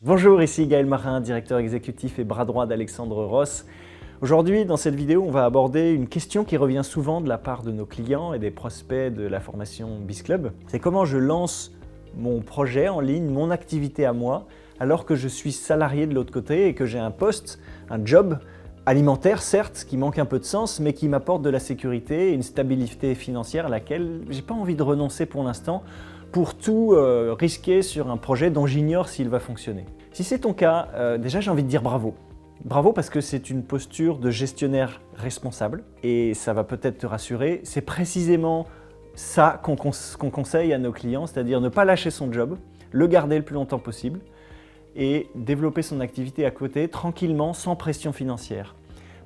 Bonjour, ici Gaël Marin, directeur exécutif et bras droit d'Alexandre Ross. Aujourd'hui, dans cette vidéo, on va aborder une question qui revient souvent de la part de nos clients et des prospects de la formation BizClub. C'est comment je lance mon projet en ligne, mon activité à moi, alors que je suis salarié de l'autre côté et que j'ai un poste, un job alimentaire, certes, qui manque un peu de sens, mais qui m'apporte de la sécurité et une stabilité financière à laquelle j'ai pas envie de renoncer pour l'instant, pour tout risquer sur un projet dont j'ignore s'il va fonctionner. Si c'est ton cas, déjà j'ai envie de dire bravo. Bravo parce que c'est une posture de gestionnaire responsable et ça va peut-être te rassurer. C'est précisément ça qu'on conseille à nos clients, c'est-à-dire ne pas lâcher son job, le garder le plus longtemps possible et développer son activité à côté tranquillement, sans pression financière.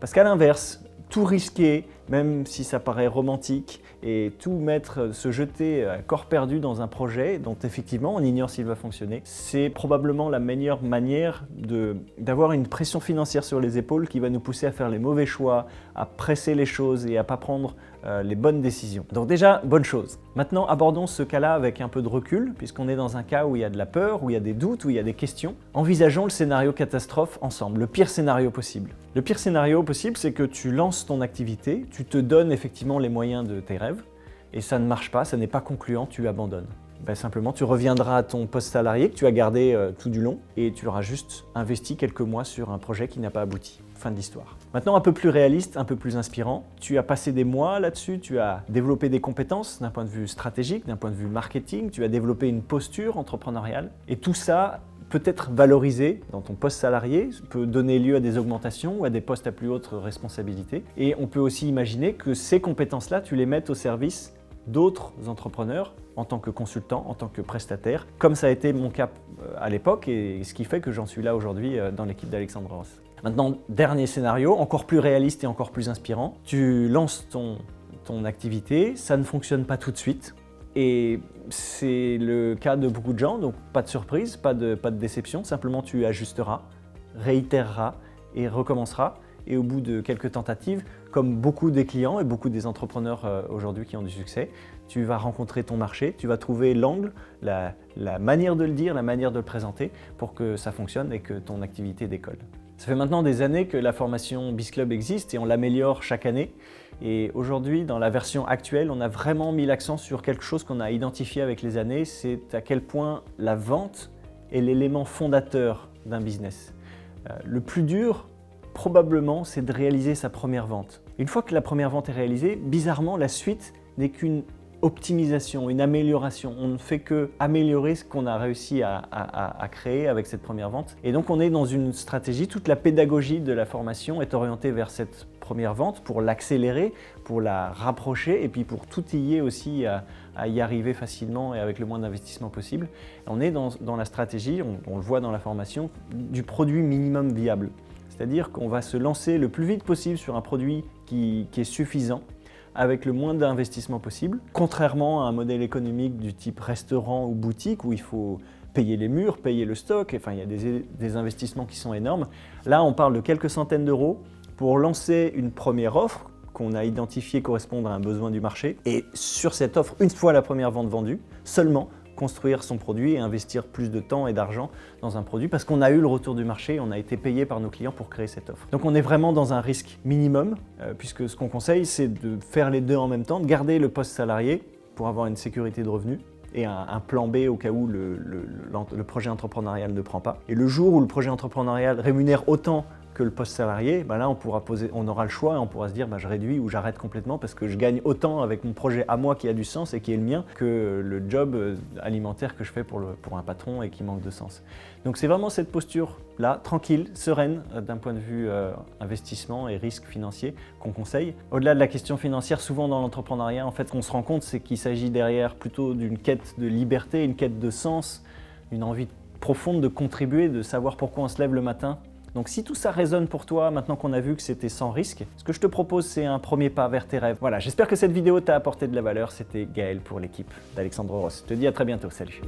Parce qu'à l'inverse, tout risquer, même si ça paraît romantique, et tout mettre, se jeter à corps perdu dans un projet dont effectivement on ignore s'il va fonctionner, c'est probablement la meilleure manière d'avoir une pression financière sur les épaules qui va nous pousser à faire les mauvais choix, à presser les choses et à ne pas prendre les bonnes décisions. Donc déjà, bonne chose. Maintenant, abordons ce cas-là avec un peu de recul, puisqu'on est dans un cas où il y a de la peur, où il y a des doutes, où il y a des questions. Envisageons le scénario catastrophe ensemble, le pire scénario possible. Le pire scénario possible, c'est que tu lances ton activité, tu te donnes effectivement les moyens de tes rêves, et ça ne marche pas, ça n'est pas concluant, tu abandonnes. Simplement, tu reviendras à ton poste salarié que tu as gardé tout du long et tu auras juste investi quelques mois sur un projet qui n'a pas abouti. Fin de l'histoire. Maintenant, un peu plus réaliste, un peu plus inspirant. Tu as passé des mois là-dessus, tu as développé des compétences d'un point de vue stratégique, d'un point de vue marketing, tu as développé une posture entrepreneuriale et tout ça peut être valorisé dans ton poste salarié, peut donner lieu à des augmentations ou à des postes à plus haute responsabilité. Et on peut aussi imaginer que ces compétences-là, tu les mettes au service d'autres entrepreneurs en tant que consultant, en tant que prestataire, comme ça a été mon cas à l'époque et ce qui fait que j'en suis là aujourd'hui dans l'équipe d'Alexandre Ross. Maintenant, dernier scénario, encore plus réaliste et encore plus inspirant. Tu lances ton activité, ça ne fonctionne pas tout de suite et c'est le cas de beaucoup de gens, donc pas de surprise, pas de déception, simplement tu ajusteras, réitéreras et recommenceras. Et au bout de quelques tentatives, comme beaucoup des clients et beaucoup des entrepreneurs aujourd'hui qui ont du succès, tu vas rencontrer ton marché, tu vas trouver l'angle, la manière de le dire, la manière de le présenter pour que ça fonctionne et que ton activité décolle. Ça fait maintenant des années que la formation BizClub existe et on l'améliore chaque année. Et aujourd'hui, dans la version actuelle, on a vraiment mis l'accent sur quelque chose qu'on a identifié avec les années, c'est à quel point la vente est l'élément fondateur d'un business. Le plus dur, probablement, c'est de réaliser sa première vente. Une fois que la première vente est réalisée, bizarrement, la suite n'est qu'une optimisation, une amélioration. On ne fait que améliorer ce qu'on a réussi à créer avec cette première vente. Et donc, on est dans une stratégie, toute la pédagogie de la formation est orientée vers cette première vente pour l'accélérer, pour la rapprocher et puis pour tout y aussi à y arriver facilement et avec le moins d'investissement possible. On est dans la stratégie, on le voit dans la formation, du produit minimum viable. C'est-à-dire qu'on va se lancer le plus vite possible sur un produit qui est suffisant, avec le moins d'investissement possible, contrairement à un modèle économique du type restaurant ou boutique où il faut payer les murs, payer le stock, enfin il y a des investissements qui sont énormes. Là, on parle de quelques centaines d'euros pour lancer une première offre qu'on a identifiée correspondre à un besoin du marché et sur cette offre, une fois la première vente vendue, seulement construire son produit et investir plus de temps et d'argent dans un produit parce qu'on a eu le retour du marché, on a été payé par nos clients pour créer cette offre. Donc on est vraiment dans un risque minimum puisque ce qu'on conseille c'est de faire les deux en même temps, de garder le poste salarié pour avoir une sécurité de revenus et un plan B au cas où le projet entrepreneurial ne prend pas. Et le jour où le projet entrepreneurial rémunère autant que le poste salarié, là on aura le choix et on pourra se dire je réduis ou j'arrête complètement parce que je gagne autant avec mon projet à moi qui a du sens et qui est le mien que le job alimentaire que je fais pour un patron et qui manque de sens. Donc c'est vraiment cette posture-là, tranquille, sereine d'un point de vue investissement et risque financier qu'on conseille. Au-delà de la question financière, souvent dans l'entrepreneuriat, en fait, ce qu'on se rend compte, c'est qu'il s'agit derrière plutôt d'une quête de liberté, une quête de sens, une envie profonde de contribuer, de savoir pourquoi on se lève le matin. Donc si tout ça résonne pour toi, maintenant qu'on a vu que c'était sans risque, ce que je te propose, c'est un premier pas vers tes rêves. Voilà, j'espère que cette vidéo t'a apporté de la valeur. C'était Gaël pour l'équipe d'Alexandre Ross. Je te dis à très bientôt, salut.